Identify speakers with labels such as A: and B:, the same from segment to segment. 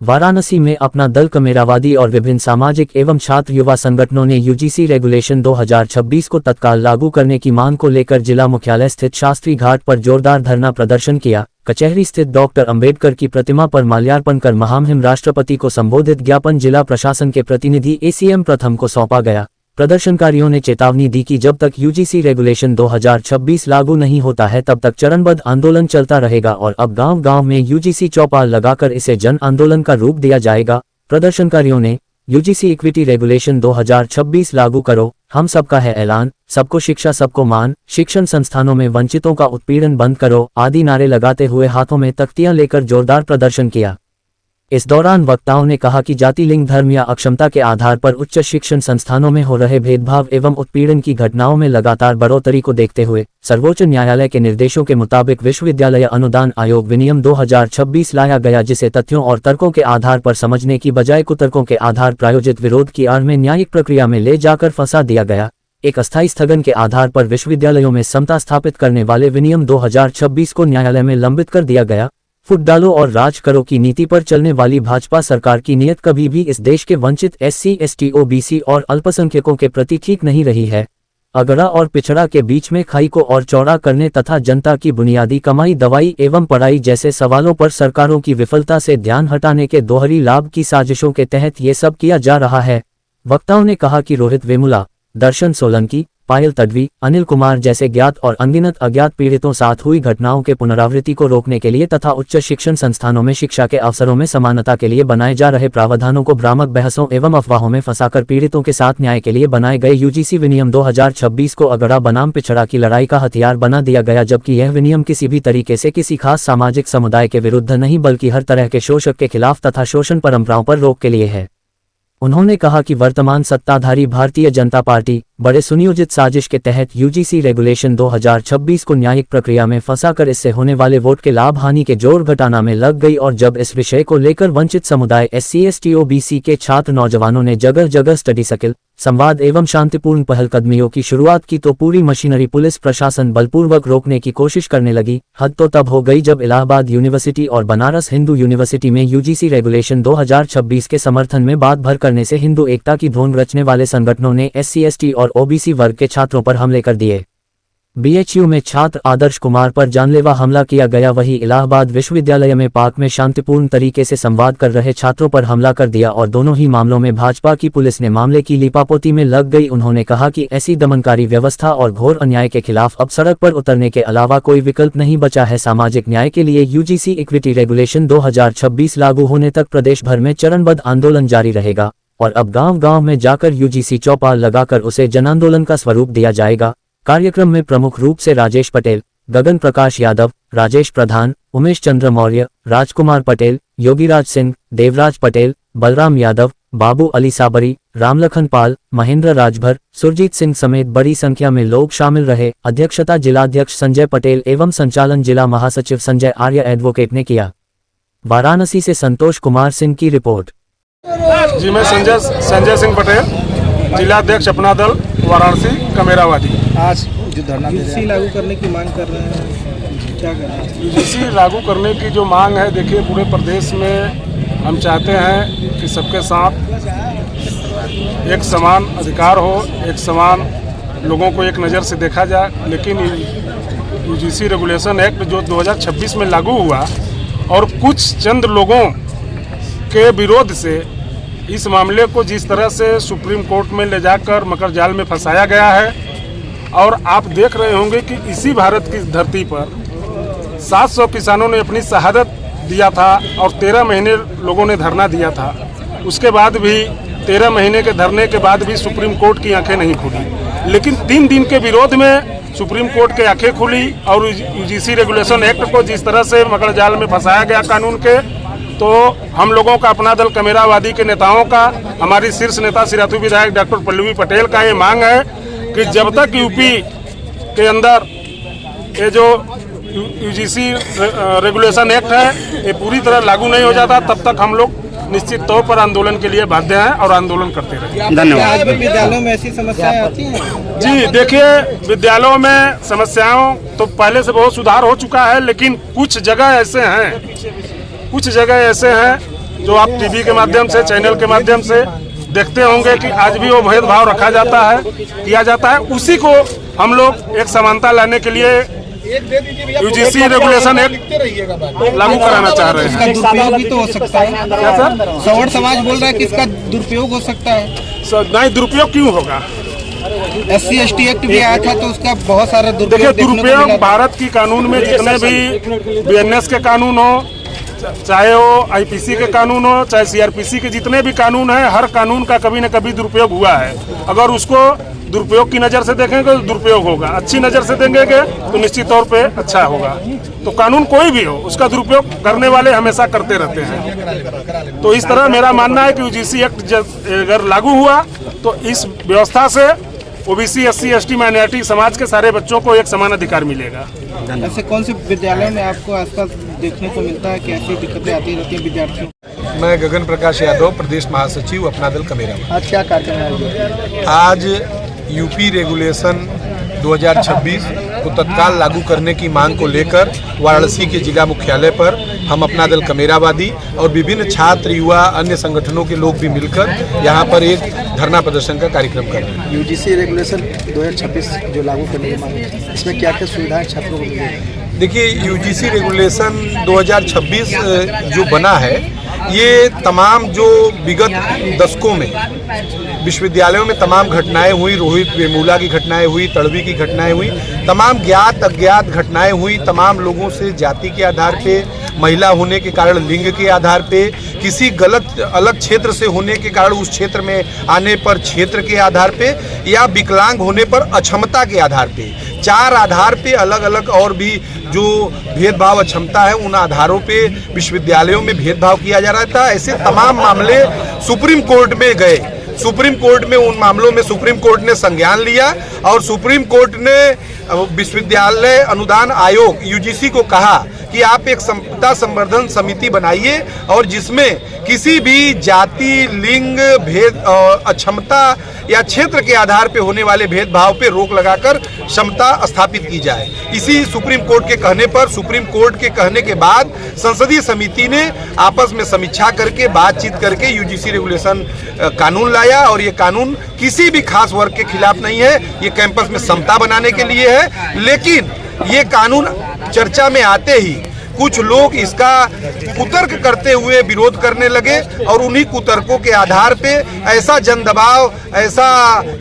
A: वाराणसी में अपना दल कमेरावादी और विभिन्न सामाजिक एवं छात्र युवा संगठनों ने यूजीसी रेगुलेशन 2026 को तत्काल लागू करने की मांग को लेकर जिला मुख्यालय स्थित शास्त्री घाट पर जोरदार धरना प्रदर्शन किया। कचहरी स्थित डॉक्टर अंबेडकर की प्रतिमा पर माल्यार्पण कर महामहिम राष्ट्रपति को संबोधित ज्ञापन जिला प्रशासन के प्रतिनिधि एसीएम प्रथम को सौंपा गया। प्रदर्शनकारियों ने चेतावनी दी कि जब तक यूजीसी रेगुलेशन 2026 लागू नहीं होता है तब तक चरणबद्ध आंदोलन चलता रहेगा और अब गांव-गांव में यूजीसी चौपाल लगाकर इसे जन आंदोलन का रूप दिया जाएगा। प्रदर्शनकारियों ने यूजीसी इक्विटी रेगुलेशन 2026 लागू करो, हम सबका है ऐलान, सबको शिक्षा सबको मान, शिक्षण संस्थानों में वंचितों का उत्पीड़न बंद करो आदि नारे लगाते हुए हाथों में तख्तियां लेकर जोरदार प्रदर्शन किया। इस दौरान वक्ताओं ने कहा कि जाति, लिंग, धर्म या अक्षमता के आधार पर उच्च शिक्षण संस्थानों में हो रहे भेदभाव एवं उत्पीड़न की घटनाओं में लगातार बढ़ोतरी को देखते हुए सर्वोच्च न्यायालय के निर्देशों के मुताबिक विश्वविद्यालय अनुदान आयोग विनियम 2026 लाया गया, जिसे तथ्यों और तर्कों के आधार पर समझने की बजाय कुतर्कों के आधार प्रायोजित विरोध की आड़ में न्यायिक प्रक्रिया में ले जाकर फंसा दिया गया। एक अस्थायी स्थगन के आधार पर विश्वविद्यालयों में समता स्थापित करने वाले विनियम 2026 को न्यायालय में लंबित कर दिया गया। फुट डालो और राज करो की नीति पर चलने वाली भाजपा सरकार की नीयत कभी भी इस देश के वंचित एससी, एसटी, ओबीसी और अल्पसंख्यकों के प्रति ठीक नहीं रही है। अगड़ा और पिछड़ा के बीच में खाई को और चौड़ा करने तथा जनता की बुनियादी कमाई, दवाई एवं पढ़ाई जैसे सवालों पर सरकारों की विफलता से ध्यान हटाने के दोहरी लाभ की साजिशों के तहत ये सब किया जा रहा है। वक्ताओं ने कहा कि रोहित वेमुला, दर्शन सोलंकी, पायल तडवी, अनिल कुमार जैसे ज्ञात और अनगिनत अज्ञात पीड़ितों साथ हुई घटनाओं के पुनरावृत्ति को रोकने के लिए तथा उच्च शिक्षण संस्थानों में शिक्षा के अवसरों में समानता के लिए बनाए जा रहे प्रावधानों को भ्रामक बहसों एवं अफवाहों में फंसाकर पीड़ितों के साथ न्याय के लिए बनाए गए यूजीसी विनियम 2026 को अगड़ा बनाम पिछड़ा की लड़ाई का हथियार बना दिया गया, जबकि यह विनियम किसी भी तरीके से किसी खास सामाजिक समुदाय के विरुद्ध नहीं बल्कि हर तरह के शोषक के खिलाफ तथा शोषण परंपराओं पर रोक के लिए है। उन्होंने कहा कि वर्तमान सत्ताधारी भारतीय जनता पार्टी बड़े सुनियोजित साजिश के तहत यूजीसी रेगुलेशन 2026 को न्यायिक प्रक्रिया में फंसाकर इससे होने वाले वोट के लाभ हानि के जोड़ घटाना में लग गई और जब इस विषय को लेकर वंचित समुदाय एससी, एसटी, ओबीसी के छात्र नौजवानों ने जगह जगह स्टडी सर्किल, संवाद एवं शांतिपूर्ण पहलकदमियों की शुरुआत की तो पूरी मशीनरी पुलिस प्रशासन बलपूर्वक रोकने की कोशिश करने लगी। हद तो तब हो गई जब इलाहाबाद यूनिवर्सिटी और बनारस हिंदू यूनिवर्सिटी में यूजीसी रेगुलेशन 2026 के समर्थन में बात भर करने से हिंदू एकता की धुन रचने वाले संगठनों ने एससी, एसटी और ओबीसी वर्ग के छात्रों पर हमले कर दिए। बीएचयू में छात्र आदर्श कुमार पर जानलेवा हमला किया गया, वही इलाहाबाद विश्वविद्यालय में पार्क में शांतिपूर्ण तरीके से संवाद कर रहे छात्रों पर हमला कर दिया और दोनों ही मामलों में भाजपा की पुलिस ने मामले की लीपापोती में लग गई। उन्होंने कहा कि ऐसी दमनकारी व्यवस्था और घोर अन्याय के खिलाफ अब सड़क पर उतरने के अलावा कोई विकल्प नहीं बचा है। सामाजिक न्याय के लिए यूजीसी इक्विटी रेगुलेशन 2026 लागू होने तक प्रदेश भर में चरणबद्ध आंदोलन जारी रहेगा और अब गांव-गांव में जाकर यूजीसी चौपाल लगाकर उसे जनांदोलन का स्वरूप दिया जाएगा। कार्यक्रम में प्रमुख रूप से राजेश पटेल, गगन प्रकाश यादव, राजेश प्रधान, उमेश चंद्र मौर्य, राजकुमार पटेल, योगीराज सिंह, देवराज पटेल, बलराम यादव, बाबू अली साबरी, रामलखन पाल, महेंद्र राजभर, सुरजीत सिंह समेत बड़ी संख्या में लोग शामिल रहे। अध्यक्षता जिलाध्यक्ष संजय पटेल एवं संचालन जिला महासचिव संजय आर्य एडवोकेट ने किया। वाराणसी से संतोष कुमार सिंह की रिपोर्ट।
B: जी, मैं संजय सिंह पटेल, जिलाध्यक्ष अपना दल वाराणसी कमेरावादी।
C: आज जो धरना यूजीसी लागू करने की मांग कर रहे हैं, क्या कर रहे हैं?
B: यूजीसी लागू करने की जो मांग है, देखिए पूरे प्रदेश में हम चाहते हैं कि सबके साथ एक समान अधिकार हो, एक समान लोगों को एक नज़र से देखा जाए। लेकिन यूजीसी रेगुलेशन एक्ट जो 2026 में लागू हुआ और कुछ चंद लोगों के विरोध से इस मामले को जिस तरह से सुप्रीम कोर्ट में ले जाकर मकर जाल में फंसाया गया है, और आप देख रहे होंगे कि इसी भारत की धरती पर 700 किसानों ने अपनी शहादत दिया था और 13 महीने लोगों ने धरना दिया था। उसके बाद भी 13 महीने के धरने के बाद भी सुप्रीम कोर्ट की आंखें नहीं खुली, लेकिन 3 दिन के विरोध में सुप्रीम कोर्ट की आंखें खुली और यूजीसी रेगुलेशन एक्ट को जिस तरह से मकर जाल में फंसाया गया कानून के, तो हम लोगों का अपना दल कमेरावादी के नेताओं का, हमारी शीर्ष नेता सिराथू विधायक डॉक्टर पल्लवी पटेल का ये मांग है कि जब तक यूपी के अंदर ये जो यूजीसी रेगुलेशन एक्ट है ये पूरी तरह लागू नहीं हो जाता, तब तक हम लोग निश्चित तौर पर आंदोलन के लिए बाध्य हैं और आंदोलन करते रहेंगे।
C: धन्यवाद। विद्यालयों में ऐसी समस्याएं आती हैं?
B: जी देखिए, विद्यालयों में समस्याओं तो पहले से बहुत सुधार हो चुका है, लेकिन कुछ जगह ऐसे हैं जो आप टीवी के माध्यम से, चैनल के माध्यम से देखते होंगे कि आज भी वो भेदभाव रखा जाता है, किया जाता है। उसी को हम लोग एक समानता लाने के लिए यूजीसी रेगुलेशन एक लागू कराना चाह रहे हैं।
C: इसका दुरुपयोग भी तो हो सकता है।
B: क्या सर?
C: सवर्ण समाज बोल रहा है कि इसका दुरुपयोग हो सकता है।
B: नहीं, दुरुपयोग क्यों होगा?
C: SC/ST एक्ट भी आया था तो उसका बहुत सारा
B: देखिए,
C: दुरुपयोग देखने को
B: दुरुपयोग
C: मिला।
B: भारत की कानून में जितने भी BNS के कानून हो, चाहे वो IPC के कानून हो, चाहे CRPC के जितने भी कानून हैं, हर कानून का कभी न कभी दुरुपयोग हुआ है। अगर उसको दुरुपयोग की नज़र से देखेंगे तो दुरुपयोग होगा, अच्छी नज़र से देखेंगे तो निश्चित तौर पे अच्छा होगा। तो कानून कोई भी हो, उसका दुरुपयोग करने वाले हमेशा करते रहते हैं। तो इस तरह मेरा मानना है कि यूजीसी एक्ट अगर लागू हुआ तो इस व्यवस्था से OBC, SC/ST माइनॉरिटी समाज के सारे बच्चों को एक समान अधिकार मिलेगा।
C: ऐसे कौन से विद्यालयों में आपको आसपास देखने को मिलता है कि ऐसी दिक्कतें आती रहती हैं विद्यार्थियों?
D: मैं गगन प्रकाश यादव, प्रदेश महासचिव अपना दल कमेरा।
C: आज क्या कार्यक्रम है?
D: आज यूपी रेगुलेशन 2026 को तत्काल लागू करने की मांग को लेकर वाराणसी के जिला मुख्यालय पर हम अपना दल कमेरावादी और विभिन्न छात्र, युवा, अन्य संगठनों के लोग भी मिलकर यहाँ पर एक धरना प्रदर्शन का कार्यक्रम कर रहे हैं।
E: यूजीसी रेगुलेशन 2026 जो लागू करने की मांग है, इसमें क्या क्या सुविधाएं छात्रों को मिलेगी?
D: देखिए, यूजीसी रेगुलेशन 2026 जो बना है, ये तमाम जो विगत दशकों में विश्वविद्यालयों में तमाम घटनाएं हुई, रोहित वेमुला की घटनाएं हुई, तड़वी की घटनाएं हुई, तमाम ज्ञात अज्ञात घटनाएं हुई, तमाम लोगों से जाति के आधार पे, महिला होने के कारण लिंग के आधार पे, किसी गलत अलग क्षेत्र से होने के कारण उस क्षेत्र में आने पर क्षेत्र के आधार पे, या विकलांग होने पर अक्षमता के आधार पे, 4 आधार पे अलग अलग और भी जो भेदभाव अक्षमता है, उन आधारों पे विश्वविद्यालयों में भेदभाव किया जा रहा था। ऐसे तमाम मामले सुप्रीम कोर्ट में गए। सुप्रीम कोर्ट में उन मामलों में सुप्रीम कोर्ट ने संज्ञान लिया और सुप्रीम कोर्ट ने विश्वविद्यालय अनुदान आयोग यूजीसी को कहा कि आप एक समता संवर्धन समिति बनाइए और जिसमें किसी भी जाति, लिंग, भेद, अक्षमता या क्षेत्र के आधार पे होने वाले भेदभाव पे रोक लगाकर समता स्थापित की जाए। इसी सुप्रीम कोर्ट के कहने पर, सुप्रीम कोर्ट के कहने के बाद संसदीय समिति ने आपस में समीक्षा करके, बातचीत करके यूजीसी रेगुलेशन कानून लाया और ये कानून किसी भी खास वर्ग के खिलाफ नहीं है, ये कैंपस में समता बनाने के लिए है। लेकिन ये कानून चर्चा में आते ही कुछ लोग इसका कुतर्क करते हुए विरोध करने लगे और उन्हीं कुतर्कों के आधार पे ऐसा जन दबाव, ऐसा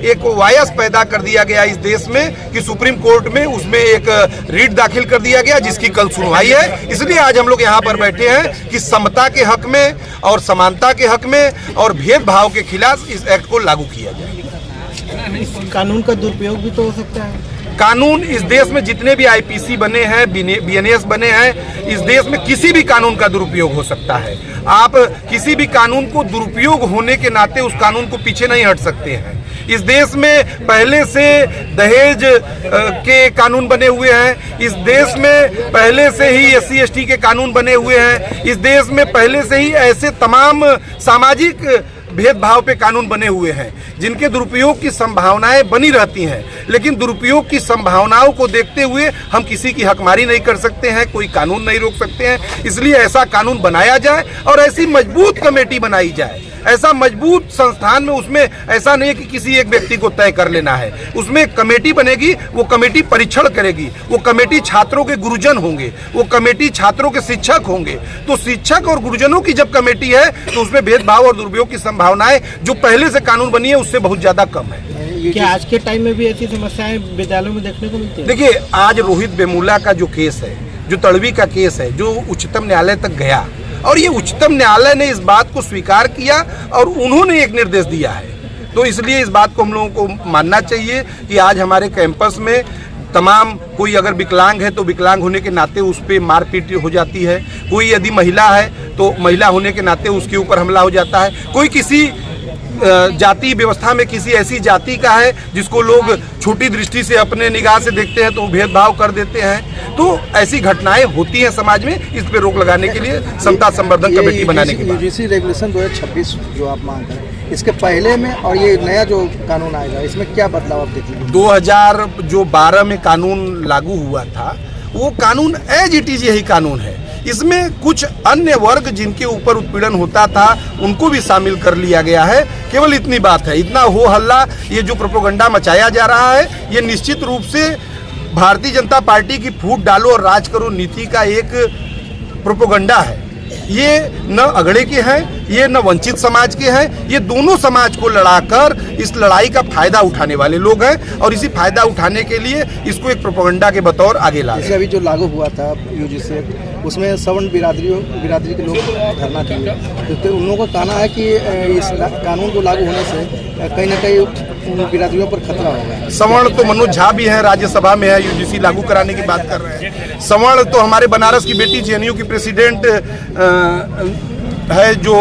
D: एक वायस पैदा कर दिया गया इस देश में कि सुप्रीम कोर्ट में उसमें एक रीट दाखिल कर दिया गया जिसकी कल सुनवाई है। इसलिए आज हम लोग यहाँ पर बैठे हैं कि समता के हक में और समानता के हक में और भेदभाव के खिलाफ इस एक्ट को लागू किया जाए।
C: इस कानून का दुरुपयोग भी तो हो सकता है।
D: कानून इस देश में जितने भी IPC बने हैं, BNS बने हैं, इस देश में किसी भी कानून का दुरुपयोग हो सकता है। आप किसी भी कानून को दुरुपयोग होने के नाते उस कानून को पीछे नहीं हट सकते हैं। इस देश में पहले से दहेज के कानून बने हुए हैं, इस देश में पहले से ही SC/ST के कानून बने हुए हैं, इस देश में पहले से ही ऐसे तमाम सामाजिक भेदभाव पे कानून बने हुए हैं जिनके दुरुपयोग की संभावनाएं बनी रहती हैं। लेकिन दुरुपयोग की संभावनाओं को देखते हुए हम किसी की हकमारी नहीं कर सकते हैं, कोई कानून नहीं रोक सकते हैं। इसलिए ऐसा कानून बनाया जाए और ऐसी मजबूत कमेटी बनाई जाए, ऐसा मजबूत संस्थान में, उसमें ऐसा नहीं है कि किसी एक व्यक्ति को तय कर लेना है। उसमें कमेटी बनेगी, वो कमेटी परीक्षण करेगी, वो कमेटी छात्रों के गुरुजन होंगे, वो कमेटी छात्रों के शिक्षक होंगे। तो शिक्षक और गुरुजनों की जब कमेटी है तो उसमें भेदभाव और दुरुपयोग की संभावनाएं जो पहले से कानून बनी है उससे बहुत ज्यादा कम है।
C: क्या आज के टाइम में भी ऐसी समस्याएं विद्यालयों में देखने को मिलती है?
D: देखिए, आज रोहित वेमुला का जो केस है, जो तड़वी का केस है, जो उच्चतम न्यायालय तक गया और ये उच्चतम न्यायालय ने इस बात को स्वीकार किया और उन्होंने एक निर्देश दिया है। तो इसलिए इस बात को हम लोगों को मानना चाहिए कि आज हमारे कैंपस में तमाम, कोई अगर विकलांग है तो विकलांग होने के नाते उस पर मारपीट हो जाती है, कोई यदि महिला है तो महिला होने के नाते उसके ऊपर हमला हो जाता है, कोई किसी जाति व्यवस्था में किसी ऐसी जाति का है जिसको लोग छोटी दृष्टि से अपने निगाह से देखते हैं तो भेदभाव कर देते हैं। तो ऐसी घटनाएं होती हैं समाज में, इस पे रोक लगाने के लिए समता संवर्धन कमेटी बनाने के बाद
E: यूजीसी रेगुलेशन 2026 जो आप मांग कर रहे हैं, इसके पहले में और ये नया जो कानून आएगा इसमें क्या बदलाव आप देखेंगे?
D: 2012 में कानून लागू हुआ था, वो कानून एज इट इज यही कानून है। इसमें कुछ अन्य वर्ग जिनके ऊपर उत्पीड़न होता था उनको भी शामिल कर लिया गया है। केवल इतनी बात है, इतना हो हल्ला, ये जो प्रोपेगेंडा मचाया जा रहा है, ये निश्चित रूप से भारतीय जनता पार्टी की फूट डालो और राज करो नीति का एक प्रोपेगेंडा है। ये न अगड़े के हैं, ये न वंचित समाज के हैं, ये दोनों समाज को लड़ाकर इस लड़ाई का फायदा उठाने वाले लोग हैं और इसी फायदा उठाने के लिए इसको एक प्रोपेगेंडा के बतौर आगे ला रहे हैं।
E: अभी जो लागू हुआ था यूजीसी, उसमें सवर्ण बिरादरी के लोग धरना दिए, तो उन लोगों का कहना है कि इस कानून को लागू होने से कहीं ना कहीं उन बिरादरियों पर खतरा होगा।
D: सवर्ण तो मनोज झा भी हैं, राज्यसभा में है, यूजीसी लागू कराने की बात कर रहे हैं। सवर्ण तो हमारे बनारस की बेटी जेएनयू की प्रेसिडेंट है जो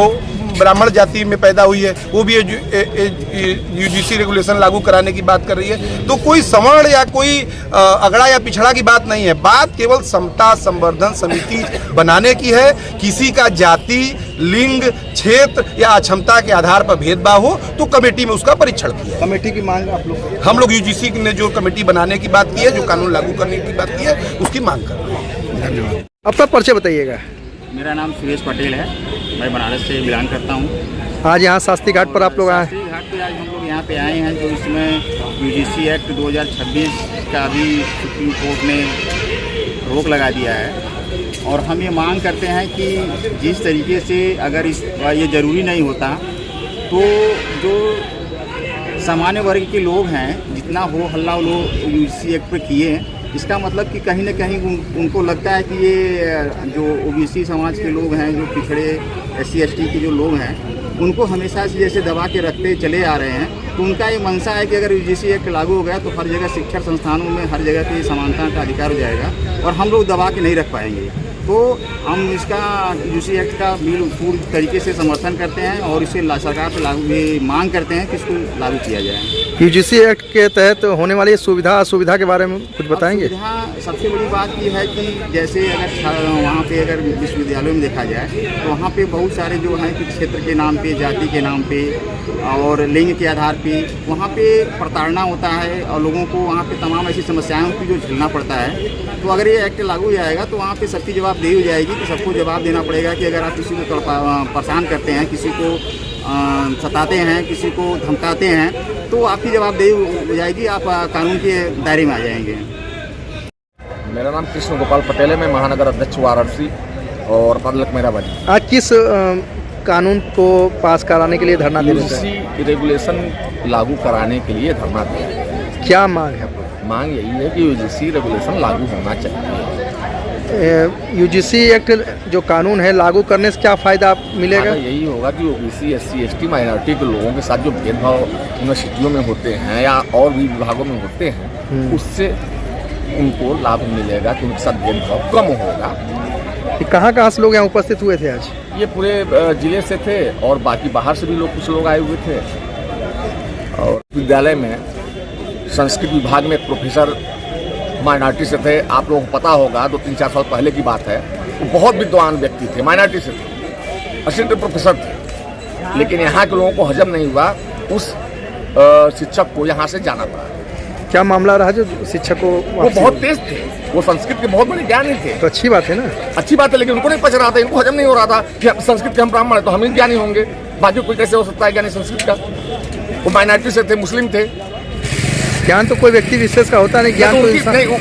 D: ब्राह्मण जाति में पैदा हुई है, वो भी यूजीसी रेगुलेशन लागू कराने की बात कर रही है। तो कोई सवर्ण या कोई अगड़ा या पिछड़ा की बात नहीं है, बात केवल समता संवर्धन समिति बनाने की है। किसी का जाति, लिंग, क्षेत्र या अक्षमता के आधार पर भेदभाव हो तो कमेटी में उसका परीक्षण किया।
E: कमेटी की मांग आप लोग,
D: हम लोग यूजीसी ने जो कमेटी बनाने की बात की है, जो कानून लागू करने की बात की है, उसकी मांग कर रहे हैं।
E: धन्यवाद। अपना परिचय बताइएगा।
F: मेरा नाम सुरेश पटेल है, मैं बनारस से बिलोंग करता हूँ।
E: आज यहाँ शास्त्री घाट पर आप लोग आए?
F: शास्त्री घाट पे आज हम लोग यहाँ पे आए हैं जो इसमें यूजीसी एक्ट 2026 का भी सुप्रीम कोर्ट ने रोक लगा दिया है और हम ये मांग करते हैं कि जिस तरीके से अगर ये ज़रूरी नहीं होता तो जो सामान्य वर्ग के लोग हैं जितना हो हल्ला वो लोग यूजीसी एक्ट पे किए, इसका मतलब कि कहीं ना कहीं उनको लगता है कि ये जो ओबीसी समाज के लोग हैं, जो पिछड़े SC ST के जो लोग हैं, उनको हमेशा से जैसे दबा के रखते चले आ रहे हैं। तो उनका ये मंशा है कि अगर यूजीसी एक्ट लागू हो गया तो हर जगह शिक्षण संस्थानों में हर जगह की समानता का अधिकार हो जाएगा और हम लोग दबा के नहीं रख पाएंगे। तो हम इसका यूजीसी एक्ट का पूरी तरीके से समर्थन करते हैं और इसे सरकार से लागू मांग करते हैं कि इसको लागू किया जाए।
E: यूजीसी एक्ट के तहत होने वाली सुविधा असुविधा के बारे में कुछ बताएंगे?
F: सुविधा सबसे बड़ी बात ये है कि जैसे अगर वहाँ पे अगर विश्वविद्यालयों में देखा जाए तो वहाँ पे बहुत सारे जो हैं कि क्षेत्र के नाम पे, जाति के नाम पे और लिंग के आधार पे वहाँ पे प्रताड़ना होता है और लोगों को वहाँ पे तमाम ऐसी समस्याएं होती जो झेलना पड़ता है। तो अगर ये एक्ट लागू हो जाएगा तो वहाँ पे सबकी जवाबदेही हो जाएगी कि सबको जवाब देना पड़ेगा कि अगर आप किसी को परेशान करते हैं, किसी को सताते हैं, किसी को धमकाते हैं तो आपकी जवाबदेही हो जाएगी, आप कानून के दायरे में आ जाएंगे।
G: मेरा नाम कृष्ण गोपाल पटेल है, मैं महानगर अध्यक्ष वाराणसी और पदलक मेरा बनी।
E: आज किस कानून को पास कराने के लिए धरना दे रहे हैं?
G: यूजीसी रेगुलेशन लागू कराने के लिए धरना दे रहे हैं।
E: क्या मांग है?
G: मांग यही है कि यूजीसी रेगुलेशन लागू होना चाहिए।
E: यूजीसी एक्ट जो कानून है लागू करने से क्या फ़ायदा मिलेगा?
G: यही होगा कि ओबीसी SC ST माइनॉरिटी के लोगों के साथ जो भेदभाव यूनिवर्सिटियों में होते हैं या और भी विभागों में होते हैं उससे उनको लाभ मिलेगा कि उनके साथ भेदभाव कम होगा।
E: कहाँ से लोग यहाँ उपस्थित हुए थे आज?
G: ये पूरे जिले से थे और बाकी बाहर से भी कुछ लोग आए हुए थे। और विद्यालय में संस्कृत विभाग में एक प्रोफेसर माइनॉरिटी से थे, आप लोगों को पता होगा 2-3-4 साल पहले की बात है। वो बहुत विद्वान व्यक्ति थे, माइनॉरिटी से थे, असिस्टेंट प्रोफेसर थे, लेकिन यहाँ के लोगों को हजम नहीं हुआ, उस शिक्षक को यहाँ से जाना पड़ा।
E: क्या मामला रहा जो शिक्षक को?
G: वो बहुत तेज थे, वो संस्कृत के बहुत बड़े ज्ञानी थे।
E: तो अच्छी बात है ना?
G: अच्छी बात है, लेकिन उनको नहीं पच रहा था, इनको हजम नहीं हो रहा था कि संस्कृत के हम ब्राह्मण है तो हम ही ज्ञानी होंगे, बाकी कोई कैसे हो सकता है ज्ञानी संस्कृत का? वो माइनॉरिटी से थे, मुस्लिम थे।
E: ज्ञान तो कोई व्यक्ति विशेष का होता नहीं, ज्ञान तो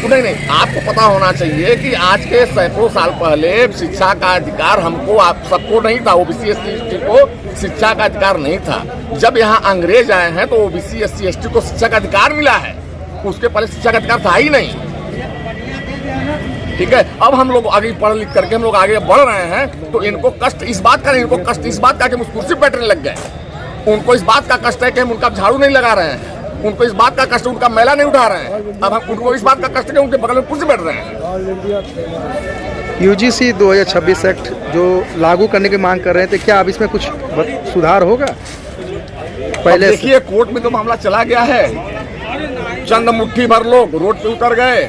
G: नहीं, आपको पता होना चाहिए कि आज के सैकड़ों साल पहले शिक्षा का अधिकार हमको आप सबको नहीं था, ओबीसी SC ST को शिक्षा का अधिकार नहीं था। जब यहाँ अंग्रेज आए हैं तो ओबीसी SC ST को शिक्षा का अधिकार मिला है, उसके पहले शिक्षा का अधिकार था ही नहीं। ठीक है, अब हम लोग आगे पढ़ लिख करके हम लोग आगे बढ़ रहे हैं तो इनको कष्ट इस बात का नहीं, इनको कष्ट इस बात का कि हम उस कुर्सी पर बैठने लग गए। उनको इस बात का कष्ट है कि हम उनका झाड़ू नहीं लगा रहे हैं, उनको इस बात का कष्ट उनका मैला नहीं उठा रहे हैं। अब हम उनको इस बात का कष्ट है कि उनके बगल में कुर्सी बैठ रहे हैं।
E: यूजीसी 2026 एक्ट जो लागू करने की मांग कर रहे थे, क्या अब इसमें कुछ सुधार होगा?
G: पहले देखिए कोर्ट में तो मामला चला गया है, चंद मुट्ठी भर लोग रोड पे उतर गए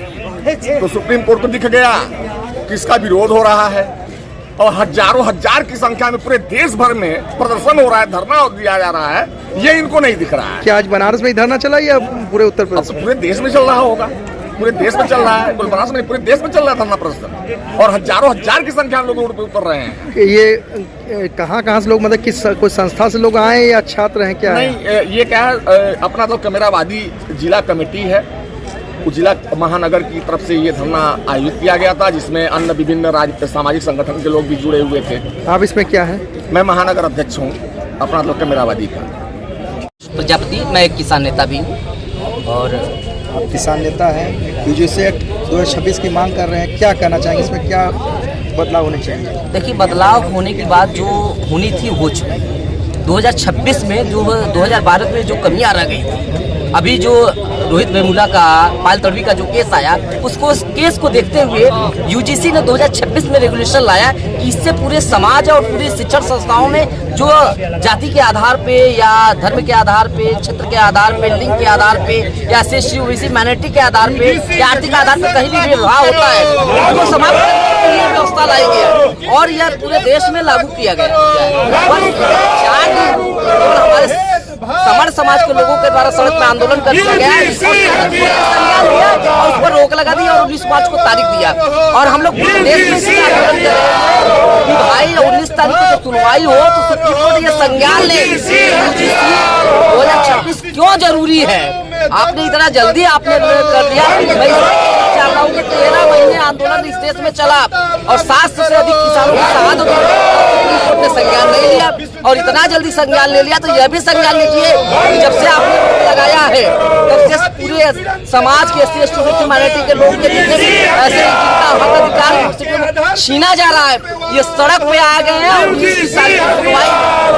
G: तो सुप्रीम कोर्ट को दिख गया कि इसका विरोध हो रहा है और हजारों हजार की संख्या में पूरे देश भर में प्रदर्शन हो रहा है, धरना दिया जा रहा है, ये इनको नहीं दिख रहा है।
E: क्या आज बनारस में ही धरना चला या पूरे उत्तर प्रदेश?
G: पूरे देश में चल रहा होगा। पूरे देश में चल रहा है, कुल बनारस में पूरे देश में चल रहा है धरना प्रदर्शन, और हजारों हजार की संख्या में लोग रोड पे उतर रहे हैं।
E: कि ये कहाँ से लोग, मतलब किस कोई संस्था से लोग आए या छात्र हैं, क्या है?
G: नहीं, ये क्या है, अपना तो कमेरावादी जिला कमेटी है, उस जिला महानगर की तरफ से ये धरना आयोजित किया गया था, जिसमें अन्य विभिन्न सामाजिक संगठन के लोग भी जुड़े हुए थे।
E: आप इसमें क्या है?
G: मैं महानगर अध्यक्ष हूँ अपना तो कमेरावादी का।
H: प्रजापति, मैं एक किसान नेता भी हूँ। और
E: आप किसान नेता हैं, यूजीसी एक्ट 2026 की मांग कर रहे हैं, क्या कहना चाहेंगे, इसमें क्या बदलाव होने चाहिए?
H: देखिए, बदलाव होने की बात जो होनी थी हो चुकी। 2026 में जो 2012 में जो कमियां रह गई थी, अभी जो रोहित वेमुला का, पायल तड़वी का जो केस आया, उस केस को देखते हुए यूजीसी ने 2026 में रेगुलेशन लाया कि इससे पूरे समाज और पूरे शिक्षण संस्थाओं में जो जाति के आधार पे या धर्म के आधार पे, क्षेत्र के आधार पे, लिंग के आधार पे या SC OBC माइनॉरिटी के आधार पे या आर्थिक आधार पे कहीं भी भेदभाव होता है, उसको समाप्त करने के लिए व्यवस्था लाई गई है और यह पूरे देश में लागू किया गया है। 4 दिन हमारे समर समाज के लोगों के द्वारा सड़क पे आंदोलन कर दिया गया और संज्ञान लिया और उस पर रोक लगा दी और 19 मार्च को तारीख दिया। और हम लोग पूरे देश में आंदोलन कर रहे हैं कि भाई 19 तारीख को जब सुनवाई हो तो सुप्रीम कोर्ट ये संज्ञान ले 2026 क्यों जरूरी है। आपने इतना जल्दी आपने कर दिया। मैं चाह रहा हूँ कि 13 महीने आंदोलन इस देश में चला और 700 से अधिक किसानों की शहादत हुई, सुप्रीम कोर्ट ने संज्ञान नहीं लिया और इतना जल्दी संज्ञान ले लिया। तो यह भी संज्ञान लीजिए कि जब से आपने रोक लगाया है तब से पूरे समाज के SC ST माइनॉरिटी के लोग के जितने भी ऐसे जिनका हक अधिकार छीना जा रहा है, ये सड़क पे आ गए हैं। और इसकी सारी सुनवाई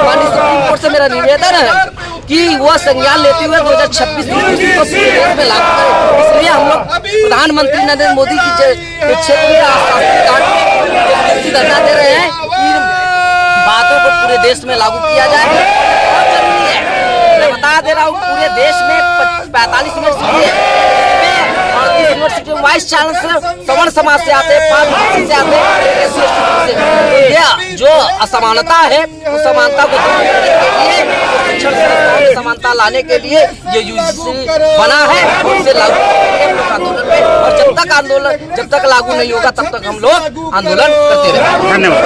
H: माननीय सुप्रीम कोर्ट से मेरा निवेदन है कि वह संज्ञान लेते हुए 2026 को पूरे देश में लागू करें। इसलिए हम लोग प्रधानमंत्री नरेंद्र मोदी की क्षेत्र में धरना दे रहे हैं कि बातों को पूरे देश में लागू किया जाए। बहुत जरूरी है, मैं बता दे रहा हूँ, पूरे देश में 45 यूनिवर्सिटी है, 38 यूनिवर्सिटी में वाइस चांसलर सवर्ण समाज से आते हैं, 5 यूनिवर्सिटी से आते हैं, SC ST से। यह जो असमानता है उस समानता को दूर करने के लिए, शिक्षण संस्थाओं में समानता लाने के लिए ये यूजीसी बना है और इसे लागू करेंगे हम लोग आंदोलन में। और जब तक लागू नहीं होगा तब तक हम लोग आंदोलन करते रहेंगे। धन्यवाद।